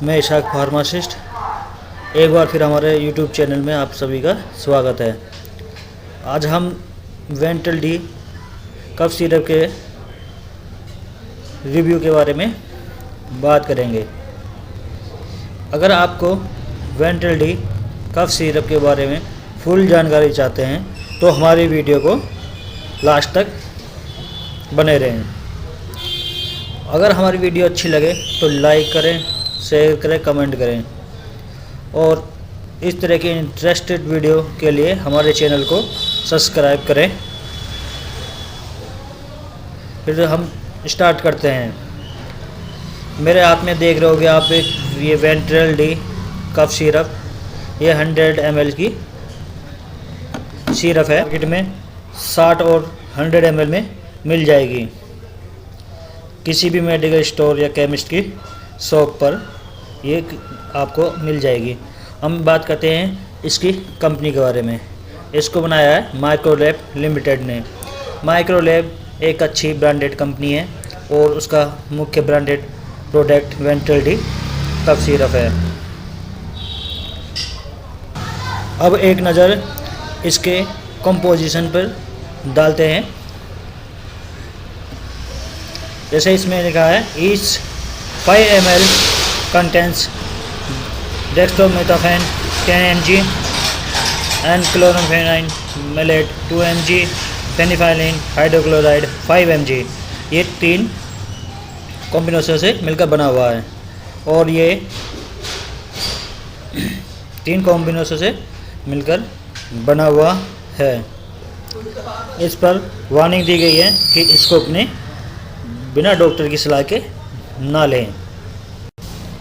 मैं इशाक फार्मासिस्ट एक बार फिर हमारे YouTube चैनल में आप सभी का स्वागत है। आज हम वेंटल डी कफ सिरप के रिव्यू के बारे में बात करेंगे। अगर आपको वेंटल डी कफ सिरप के बारे में फुल जानकारी चाहते हैं तो हमारी वीडियो को लास्ट तक बने रहें। अगर हमारी वीडियो अच्छी लगे तो लाइक करें, शेयर करें, कमेंट करें और इस तरह की इंटरेस्टेड वीडियो के लिए हमारे चैनल को सब्सक्राइब करें। फिर हम स्टार्ट करते हैं। मेरे हाथ में देख रहे होगे आप ये वेंटल डी कफ सिरप, ये 100 ml की सिरप है। मार्केट में 60 और 100 ml में मिल जाएगी। किसी भी मेडिकल स्टोर या केमिस्ट की शॉप पर ये आपको मिल जाएगी। हम बात करते हैं इसकी कंपनी के बारे में। इसको बनाया है माइक्रोलैब लिमिटेड ने। माइक्रोलैब एक अच्छी ब्रांडेड कंपनी है और उसका मुख्य branded product वेंटल D cough syrup है। अब एक नज़र इसके कंपोजिशन पर डालते हैं। जैसे इसमें लिखा है each 5 ml contents dextromethorphan 10 mg and chlorpheniramine maleate 2 mg, phenylephrine hydrochloride 5 mg। ये 3 कॉम्बिनेशन से मिलकर बना हुआ है और ये 3 कॉम्बिनेशन से मिलकर बना हुआ है। इस पर वार्निंग दी गई है कि इसको अपने बिना डॉक्टर की सलाह के ना लें।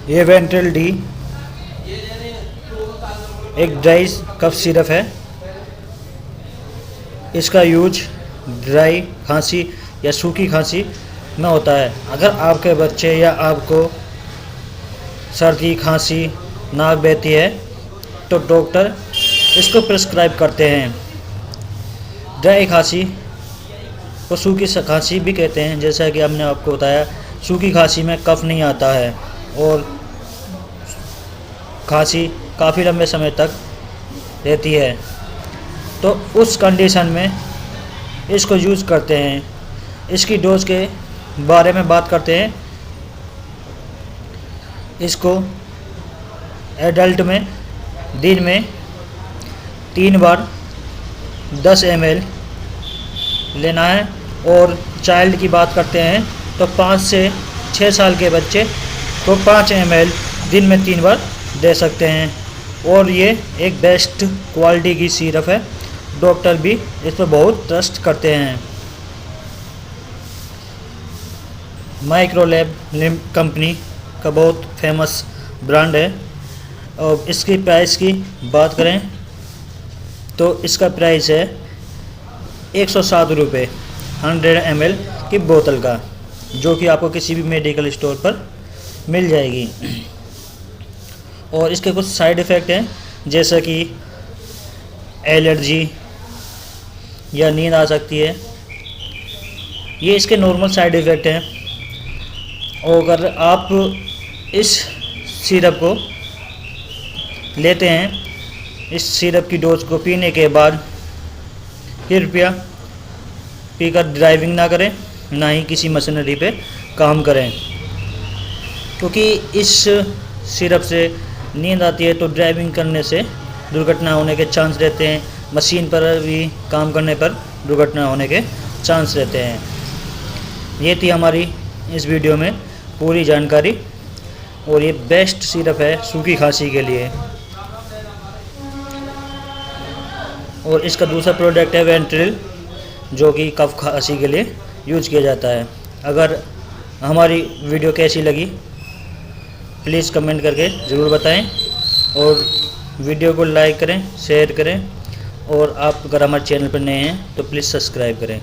ये वेंटल डी एक ड्राई कफ सिरप है। इसका यूज ड्राई खांसी या सूखी खांसी में होता है। अगर आपके बच्चे या आपको सर्दी, खांसी, नाक बहती है तो डॉक्टर इसको प्रिस्क्राइब करते हैं। ड्राई खांसी को सूखी खांसी भी कहते हैं। जैसा कि हमने आपको बताया, सूखी खांसी में कफ नहीं आता है और खांसी काफ़ी लंबे समय तक रहती है, तो उस कंडीशन में इसको यूज़ करते हैं। इसकी डोज के बारे में बात करते हैं। इसको एडल्ट में दिन में 3 बार 10 ml लेना है और चाइल्ड की बात करते हैं तो 5 से 6 साल के बच्चे को 5 ml दिन में 3 बार दे सकते हैं और ये एक बेस्ट क्वालिटी की सिरप है। डॉक्टर भी इस पर बहुत ट्रस्ट करते हैं। माइक्रोलैब कंपनी का बहुत फेमस ब्रांड है। और इसकी प्राइस की बात करें तो इसका प्राइस है 107 रुपये 100 ml की बोतल का, जो कि आपको किसी भी मेडिकल स्टोर पर मिल जाएगी। और इसके कुछ साइड इफ़ेक्ट हैं, जैसा कि एलर्जी या नींद आ सकती है। ये इसके नॉर्मल साइड इफ़ेक्ट हैं। और अगर आप इस सिरप को लेते हैं, इस सिरप की डोज को पीने के बाद कृपया पीकर ड्राइविंग ना करें, ना ही किसी मशीनरी पे काम करें, क्योंकि इस सिरप से नींद आती है तो ड्राइविंग करने से दुर्घटना होने के चांस रहते हैं। मशीन पर भी काम करने पर दुर्घटना होने के चांस रहते हैं। ये थी हमारी इस वीडियो में पूरी जानकारी और ये बेस्ट सिरप है सूखी खांसी के लिए। और इसका दूसरा प्रोडक्ट है वेंट्रिल, जो कि कफ खांसी के लिए यूज किया जाता है। अगर हमारी वीडियो कैसी लगी प्लीज़ कमेंट करके ज़रूर बताएं और वीडियो को लाइक करें, शेयर करें और आप अगर हमारे चैनल पर नए हैं तो प्लीज़ सब्सक्राइब करें।